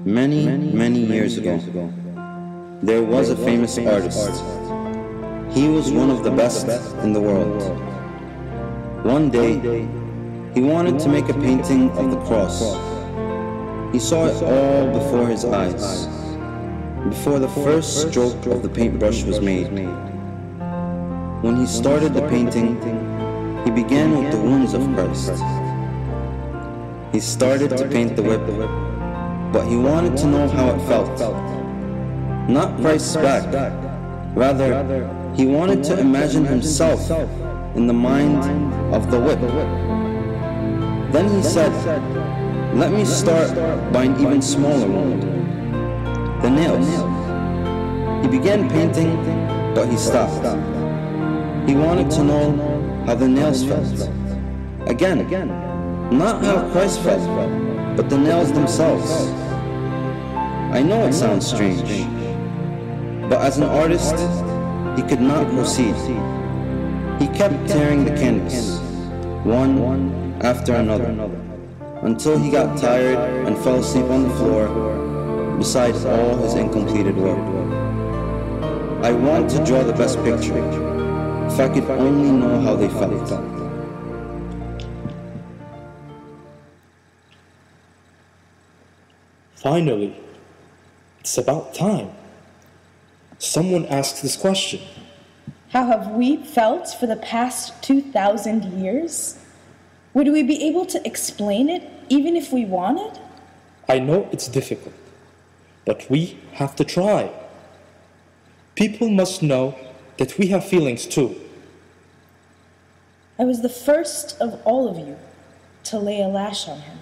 Many years ago, there was a famous artist. He was one of the best in the world. One day, he wanted to make a painting of the cross. He saw it all before his eyes, before the first stroke of the paintbrush was made. When he started the painting, he began with the wounds of Christ. He started to paint the whip, but he wanted to know how it felt. Not Christ's back. Rather, he wanted to imagine himself in the mind of the whip. Then he said, "Let me start by an even smaller wound, the nails." He began painting, but he stopped. He wanted to know how the nails felt. Again, not how Christ felt, but the nails themselves. I know it sounds strange, but as an artist, he could not proceed. He kept tearing the canvas, one after another, until he got tired and fell asleep on the floor beside all his incompleted work. I want to draw the best picture, if I could only know how they felt. Finally, it's about time. Someone asked this question. How have we felt for the past 2,000 years? Would we be able to explain it even if we wanted? I know it's difficult, but we have to try. People must know that we have feelings too. I was the first of all of you to lay a lash on him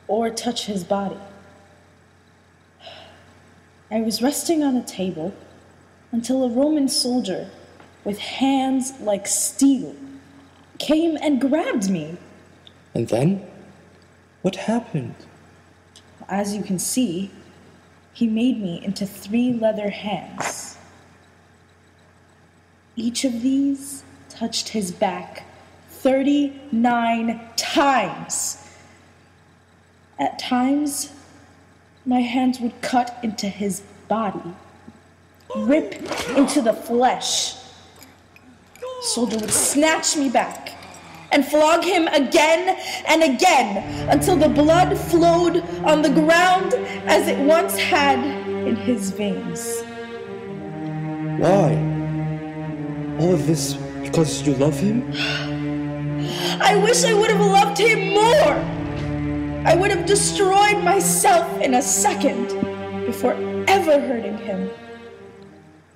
or touch his body. I was resting on a table until a Roman soldier with hands like steel came and grabbed me. And then? What happened? As you can see, he made me into 3 leather hands. Each of these touched his back 39 times. At times, my hands would cut into his body, rip into the flesh. The soldier would snatch me back and flog him again and again until the blood flowed on the ground as it once had in his veins. Why? All of this because you love him? I wish I would have loved him more. I would have destroyed myself in a second before ever hurting him.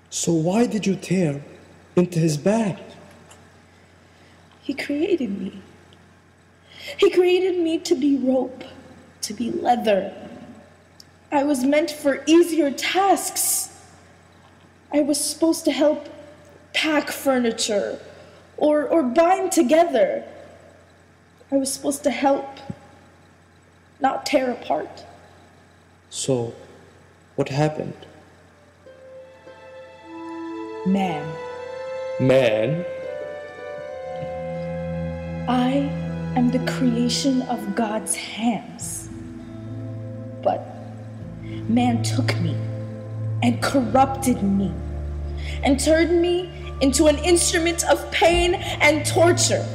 So why did you tear into his back? He created me. He created me to be rope, to be leather. I was meant for easier tasks. I was supposed to help pack furniture or bind together. I was supposed to help, not tear apart. So, what happened? Man. Man? I am the creation of God's hands. But man took me and corrupted me and turned me into an instrument of pain and torture.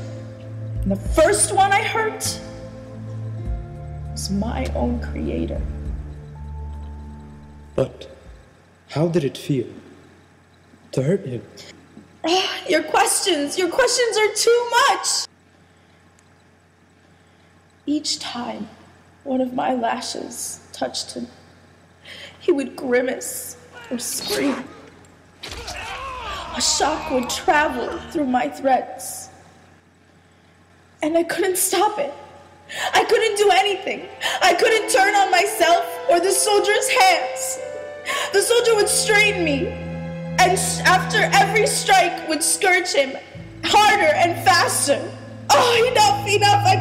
And the first one I hurt was my own creator. But how did it feel to hurt him? Your questions are too much. Each time one of my lashes touched him, he would grimace or scream. A shock would travel through my threads, and I couldn't stop it. I couldn't do anything. I couldn't turn on myself or the soldier's hands. The soldier would strain me, and after every strike would scourge him harder and faster. Oh, enough, I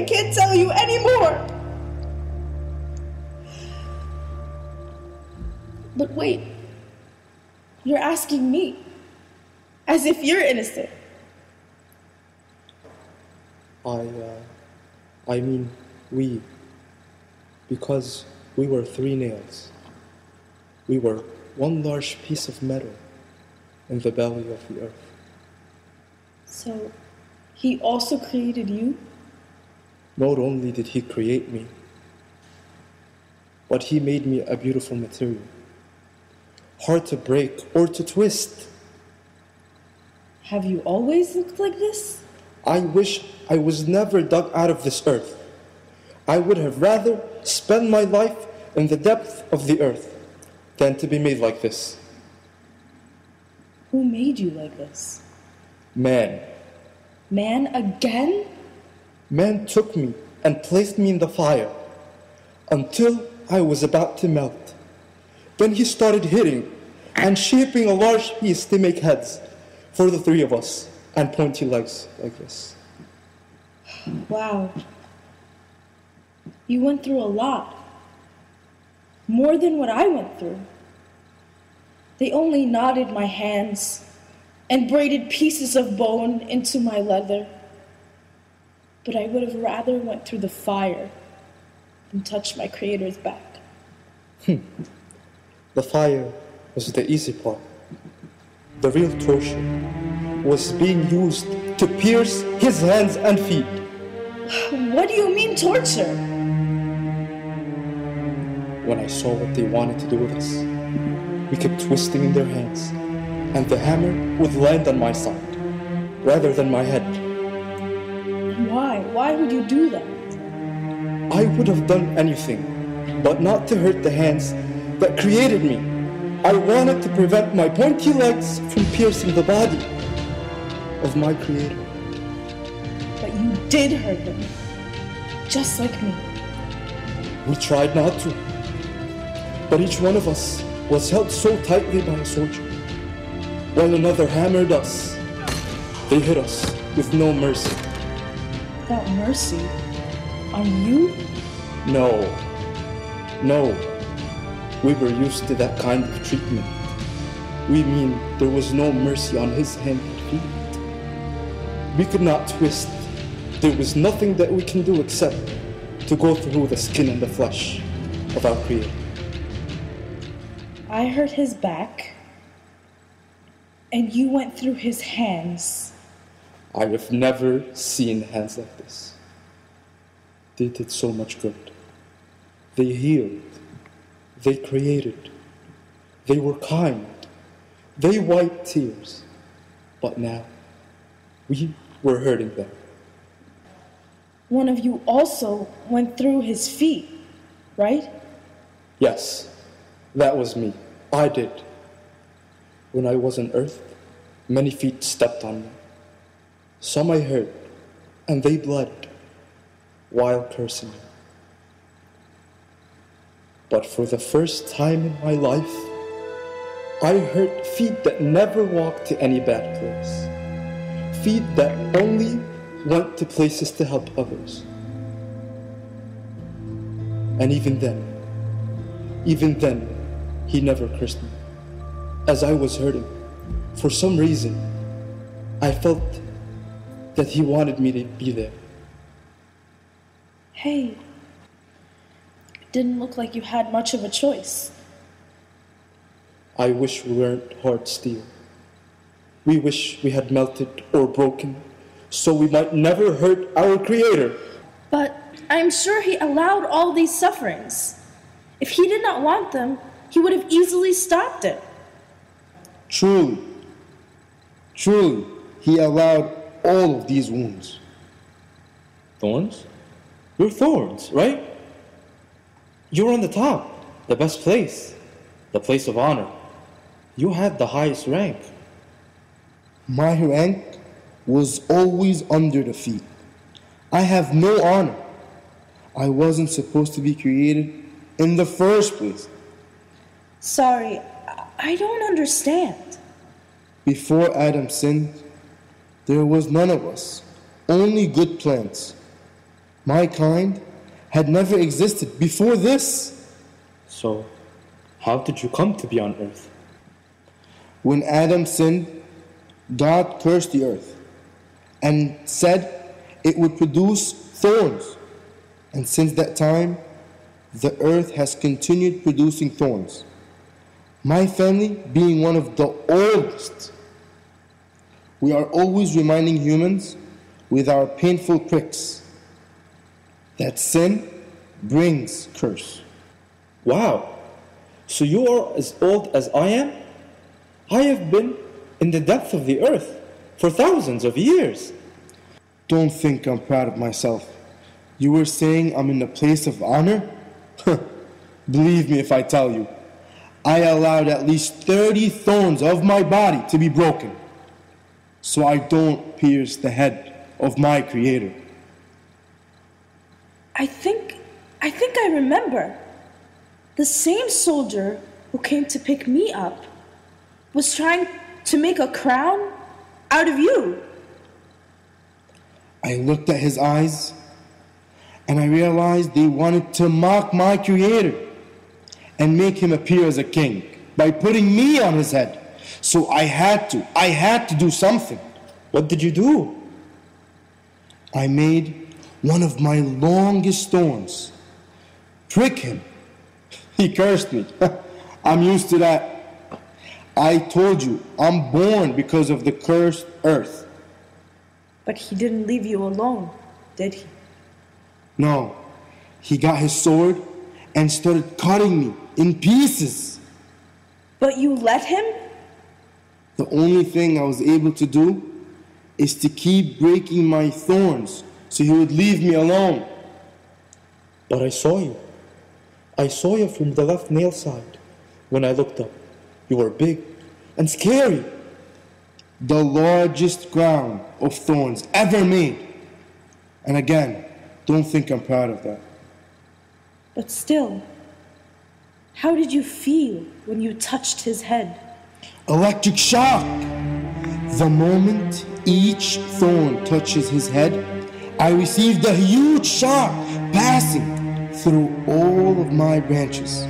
can't tell you anymore. But wait, you're asking me, as if you're innocent. I mean, we. Because We were 3 nails. We were one large piece of metal in the belly of the earth. So, he also created you? Not only did he create me, but he made me a beautiful material, hard to break or to twist. Have you always looked like this? I wish I was never dug out of this earth. I would have rather spent my life in the depth of the earth than to be made like this. Who made you like this? Man. Man again? Man took me and placed me in the fire until I was about to melt. Then he started hitting and shaping a large piece to make heads for the 3 of us and pointy legs like this. Wow. You went through a lot. More than what I went through. They only knotted my hands and braided pieces of bone into my leather. But I would have rather went through the fire than touched my Creator's back. The fire was the easy part. The real torture was being used to pierce his hands and feet. What do you mean torture? When I saw what they wanted to do with us, we kept twisting in their hands, and the hammer would land on my side rather than my head. Why? Why would you do that? I would have done anything, but not to hurt the hands that created me. I wanted to prevent my pointy legs from piercing the body of my Creator. But you did hurt them, just like me. We tried not to, but each one of us was held so tightly by a soldier, while another hammered us. They hit us with no mercy. Without mercy? On you? No. We were used to that kind of treatment. We mean there was no mercy on his hand and feet. We could not twist. There was nothing that we can do except to go through the skin and the flesh of our Creator. I hurt his back, and you went through his hands. I have never seen hands like this. They did so much good. They healed. They created. They were kind. They wiped tears. But now, we were hurting them. One of you also went through his feet, right? Yes, that was me. I did. When I was on earth, many feet stepped on me. Some I hurt, and they bled, while cursing me. But for the first time in my life, I hurt feet that never walked to any bad place. Feet that only went to places to help others. And even then, he never cursed me. As I was hurting, for some reason, I felt that he wanted me to be there. Hey, it didn't look like you had much of a choice. I wish we weren't hard steel. We wish we had melted or broken, so we might never hurt our Creator. But I'm sure he allowed all these sufferings. If he did not want them, he would have easily stopped it. Truly, he allowed all of these wounds. Thorns? You're thorns, right? You're on the top, the best place, the place of honor. You had the highest rank. My rank was always under the feet. I have no honor. I wasn't supposed to be created in the first place. Sorry, I don't understand. Before Adam sinned, there was none of us, only good plants. My kind had never existed before this. So, how did you come to be on earth? When Adam sinned, God cursed the earth and said it would produce thorns. And since that time, the earth has continued producing thorns. My family being one of the oldest, we are always reminding humans with our painful pricks that sin brings curse. Wow, so you are as old as I am? I have been in the depth of the earth for thousands of years. Don't think I'm proud of myself. You were saying I'm in a place of honor? Believe me if I tell you, I allowed at least 30 thorns of my body to be broken, so I don't pierce the head of my Creator. I think I remember. The same soldier who came to pick me up was trying to make a crown out of you. I looked at his eyes and I realized they wanted to mock my Creator and make him appear as a king by putting me on his head. So I had to do something. What did you do? I made one of my longest thorns prick him. He cursed me. I'm used to that. I told you, I'm born because of the cursed earth. But he didn't leave you alone, did he? No, he got his sword and started cutting me in pieces. But you let him? The only thing I was able to do is to keep breaking my thorns so he would leave me alone. But I saw you. I saw you from the left nail side. When I looked up, you were big and scary. The largest crown of thorns ever made. And again, don't think I'm proud of that. But still, how did you feel when you touched his head? Electric shock! The moment each thorn touches his head, I received a huge shock passing through all of my branches.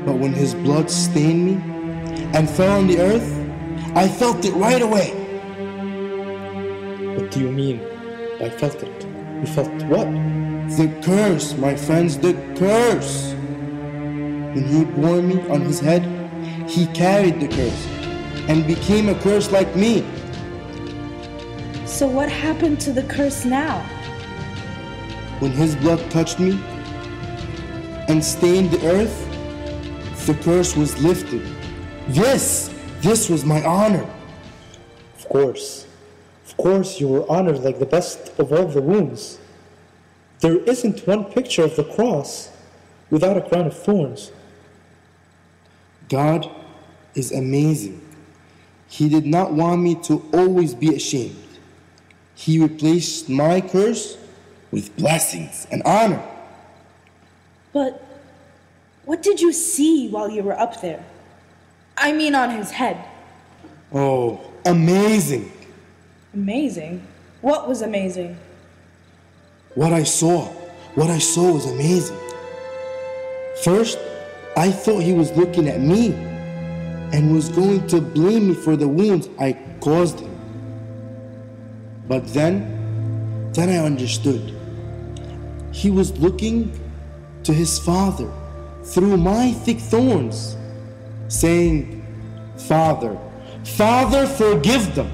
But when his blood stained me and fell on the earth, I felt it right away. What do you mean by felt it? You felt what? The curse, my friends, the curse. When he bore me on his head, he carried the curse and became a curse like me. So what happened to the curse now? When his blood touched me and stained the earth, the curse was lifted. This was my honor. Of course you were honored like the best of all the wounds. There isn't one picture of the cross without a crown of thorns. God is amazing. He did not want me to always be ashamed. He replaced my curse with blessings and honor. But what did you see while you were up there? I mean on his head. Oh, amazing. Amazing? What was amazing? What I saw was amazing. First, I thought he was looking at me and was going to blame me for the wounds I caused him. But then I understood. He was looking to his Father through my thick thorns, saying, Father, forgive them.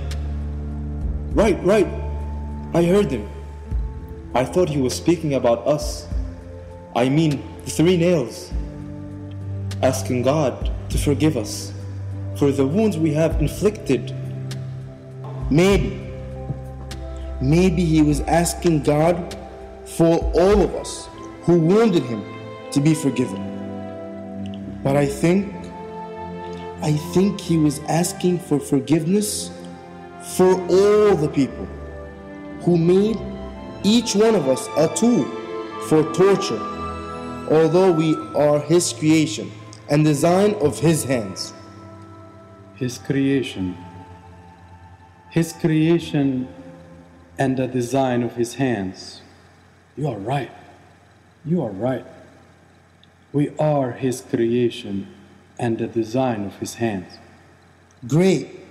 Right. I heard him. I thought he was speaking about us. I mean, the 3 nails. Asking God to forgive us for the wounds we have inflicted. Maybe he was asking God for all of us who wounded him to be forgiven. But I think he was asking for forgiveness for all the people who made each one of us a tool for torture, although we are his creation and design of his hands. His creation and the design of his hands. You are right. We are his creation and the design of his hands. Great.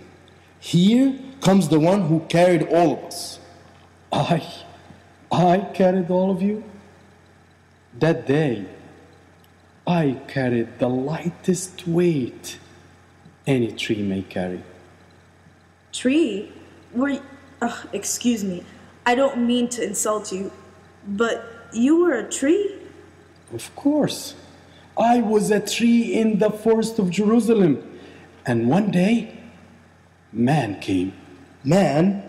Here comes the one who carried all of us. I carried all of you? That day, I carried the lightest weight any tree may carry. Tree? Excuse me. I don't mean to insult you, but you were a tree? Of course. I was a tree in the forest of Jerusalem. And one day, man came. Man?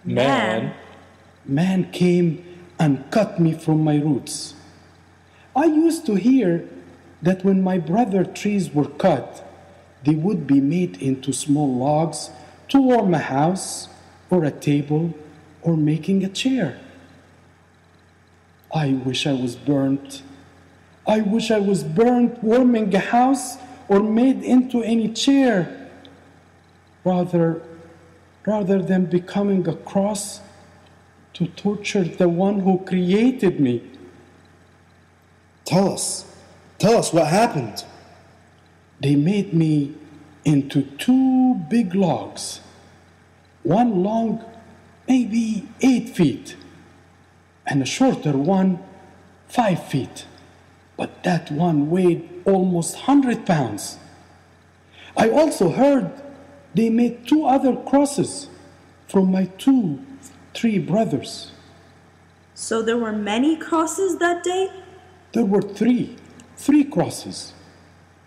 Man came and cut me from my roots. I used to hear that when my brother trees were cut, they would be made into small logs to warm a house or a table or making a chair. I wish I was burnt. I wish I was burnt warming a house or made into any chair rather than becoming a cross to torture the one who created me. Tell us what happened. They made me into 2 big logs, one long, maybe 8 feet, and a shorter one, 5 feet. But that one weighed almost 100 pounds. I also heard they made 2 other crosses from my 3 brothers. So there were many crosses that day? There were 3 crosses.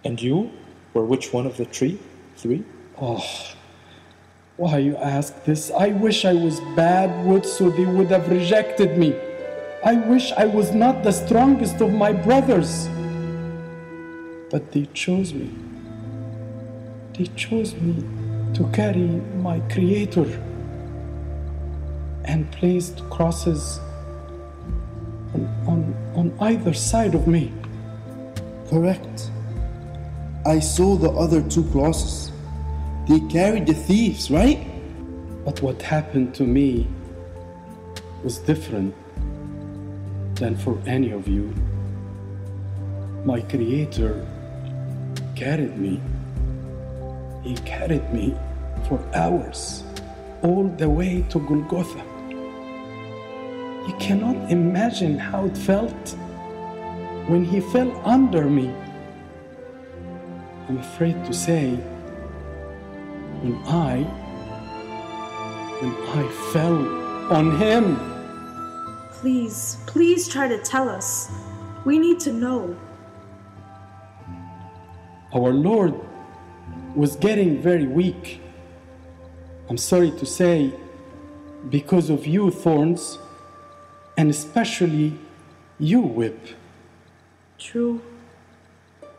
And you were which one of the 3? Oh, why you ask this? I wish I was bad wood so they would have rejected me. I wish I was not the strongest of my brothers. But they chose me. They chose me to carry my Creator and placed crosses on either side of me. Correct. I saw the other 2 crosses. They carried the thieves, right? But what happened to me was different than for any of you. My Creator carried me. He carried me for hours, all the way to Golgotha. You cannot imagine how it felt when he fell under me. I'm afraid to say, when I fell on him. Please try to tell us. We need to know. Our Lord was getting very weak. I'm sorry to say, because of you, thorns, and especially you, whip. True.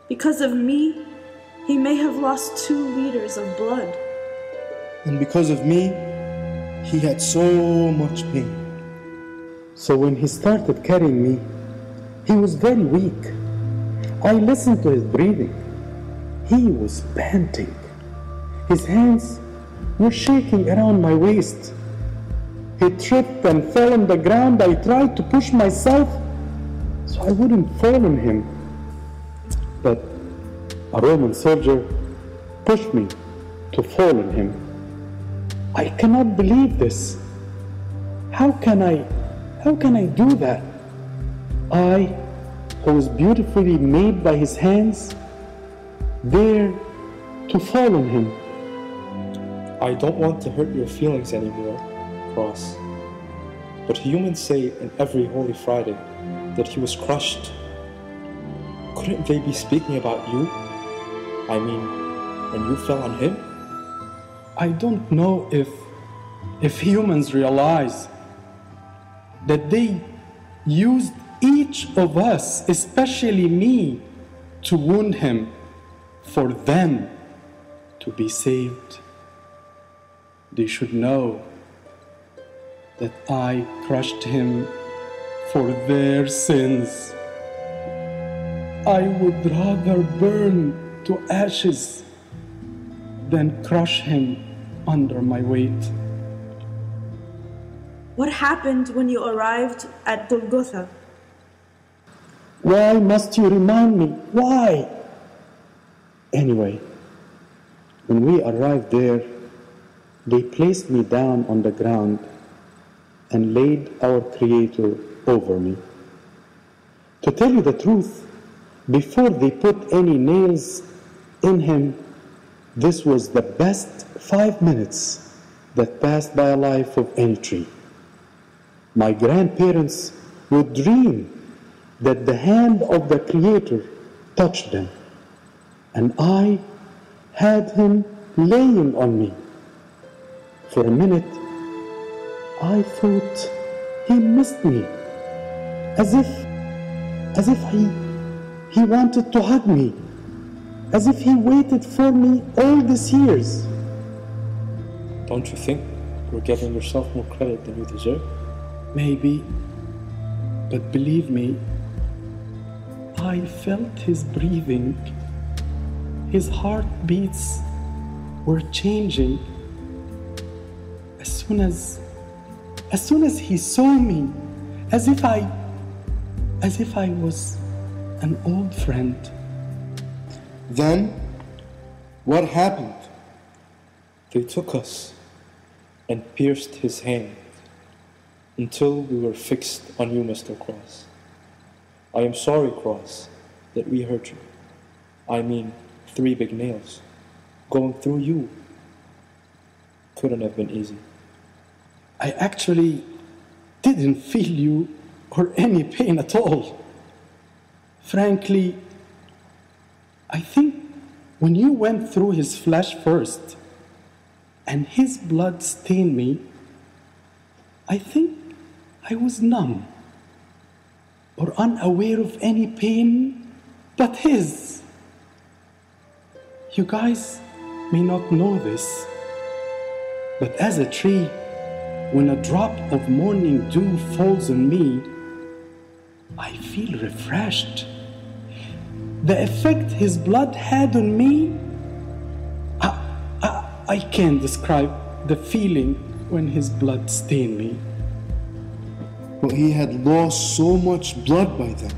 Because of me, he may have lost 2 liters of blood. And because of me, he had so much pain. So when he started carrying me, he was very weak. I listened to his breathing. He was panting. His hands were shaking around my waist. He tripped and fell on the ground. I tried to push myself so I wouldn't fall on him. But a Roman soldier pushed me to fall on him. I cannot believe this. How can I do that? I, who was beautifully made by his hands, dare to fall on him. I don't want to hurt your feelings anymore, Cross. But humans say in every Holy Friday that he was crushed. Couldn't they be speaking about you? I mean, when you fell on him? I don't know if humans realize that they used each of us, especially me, to wound him for them to be saved. They should know that I crushed him for their sins. I would rather burn to ashes than crush him under my weight. What happened when you arrived at Golgotha? Why must you remind me? Why? Anyway, when we arrived there, they placed me down on the ground and laid our Creator over me. To tell you the truth, before they put any nails in him, this was the best 5 minutes that passed by a life of any tree. My grandparents would dream that the hand of the Creator touched them, and I had him laying on me. For a minute, I thought he missed me, as if he wanted to hug me, as if he waited for me all these years. Don't you think you're giving yourself more credit than you deserve? Maybe, but believe me, I felt his breathing. His heartbeats were changing. As soon as he saw me, as if I was an old friend. Then, what happened? They took us and pierced his hand until we were fixed on you, Mr. Cross. I am sorry, Cross, that we hurt you. I mean, 3 big nails going through you couldn't have been easy. I actually didn't feel you or any pain at all. Frankly, I think when you went through his flesh first and his blood stained me, I think I was numb or unaware of any pain but his. You guys may not know this, but as a tree, when a drop of morning dew falls on me, I feel refreshed. The effect his blood had on me, I can't describe the feeling when his blood stained me. But he had lost so much blood by then,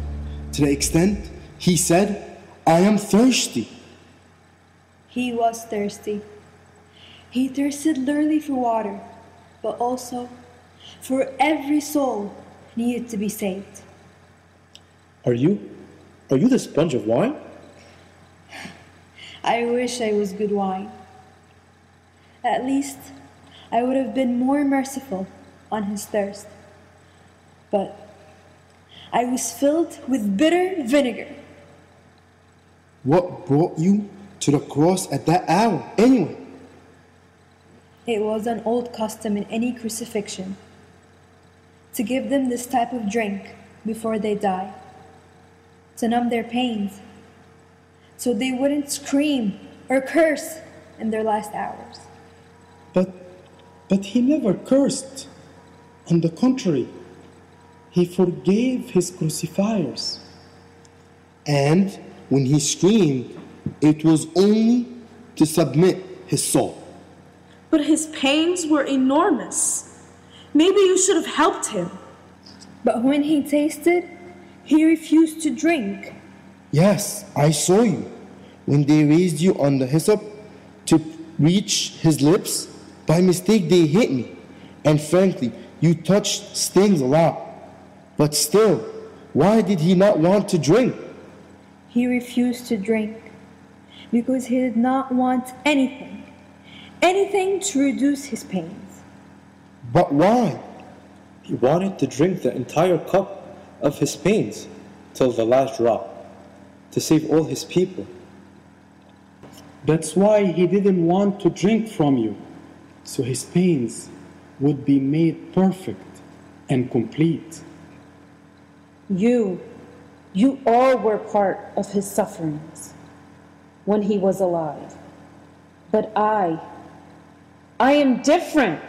to the extent he said, "I am thirsty." He was thirsty. He thirsted literally for water, but also for every soul needed to be saved. Are you the sponge of wine? I wish I was good wine. At least I would have been more merciful on his thirst. But I was filled with bitter vinegar. What brought you to the cross at that hour, anyway? It was an old custom in any crucifixion to give them this type of drink before they die, to numb their pains, so they wouldn't scream or curse in their last hours. But he never cursed. On the contrary, he forgave his crucifiers. And when he screamed, it was only to submit his soul. But his pains were enormous. Maybe you should have helped him. But when he tasted, he refused to drink. Yes, I saw you. When they raised you on the hyssop to reach his lips, by mistake they hit me. And frankly, you touched stings a lot. But still, why did he not want to drink? He refused to drink because he did not want anything to reduce his pains. But why? He wanted to drink the entire cup of his pains till the last drop, to save all his people. That's why he didn't want to drink from you, so his pains would be made perfect and complete. You all were part of his sufferings when he was alive. But I am different.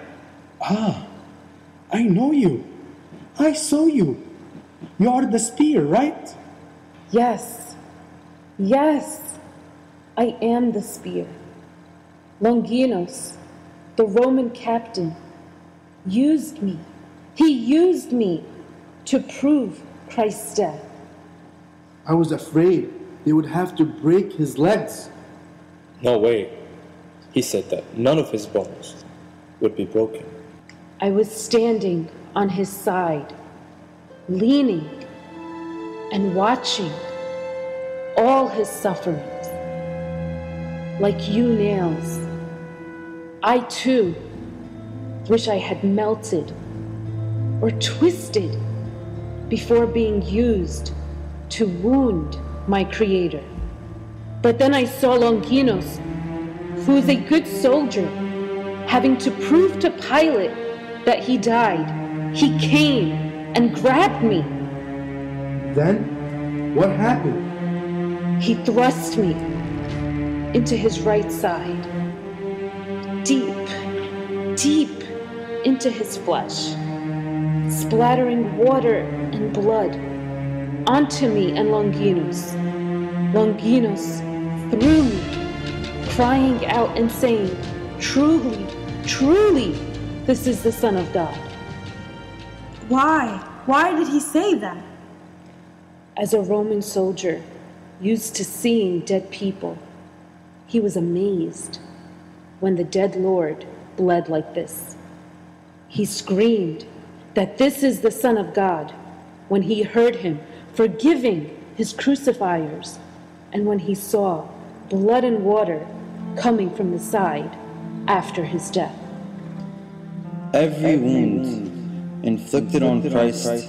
I know you. I saw you. You are the spear, right? Yes, I am the spear. Longinus, the Roman captain, used me. He used me to prove Christ's death. I was afraid they would have to break his legs. No way. He said that none of his bones would be broken. I was standing on his side, leaning, and watching all his sufferings. Like you nails, I too wish I had melted or twisted before being used to wound my Creator. But then I saw Longinos, who is a good soldier, having to prove to Pilate that he died. He came and grabbed me. Then, what happened? He thrust me into his right side, deep, deep into his flesh, splattering water and blood onto me and Longinos. Longinos threw me, crying out and saying, "Truly, truly, this is the Son of God." Why? Why did he say that? As a Roman soldier used to seeing dead people, he was amazed when the dead Lord bled like this. He screamed that this is the Son of God when he heard him forgiving his crucifiers and when he saw blood and water coming from the side after his death. Every wound inflicted on Christ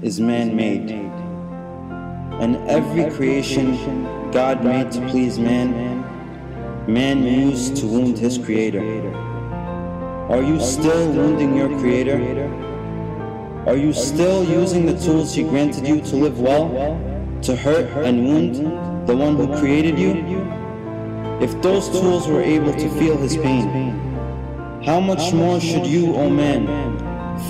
is man-made, and every creation God made to please man, man used to wound his Creator. Are you still wounding your Creator? Are you still using the tools He granted you to live well, to hurt and wound the one who created you? If those tools were able to feel His pain, how much more should you, O man,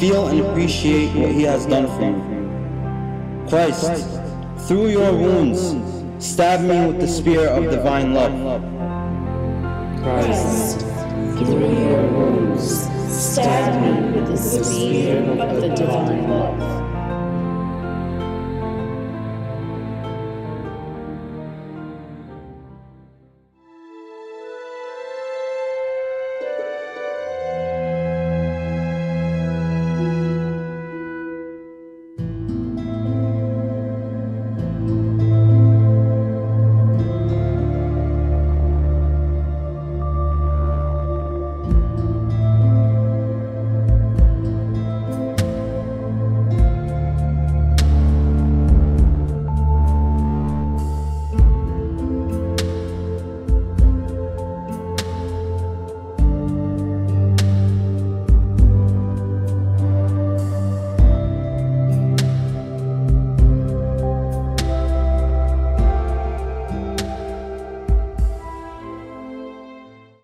feel and appreciate what He has done for you? Christ, through your wounds, stab me with the spear of divine love. Christ, through your wounds, stab me with the spear of the divine love.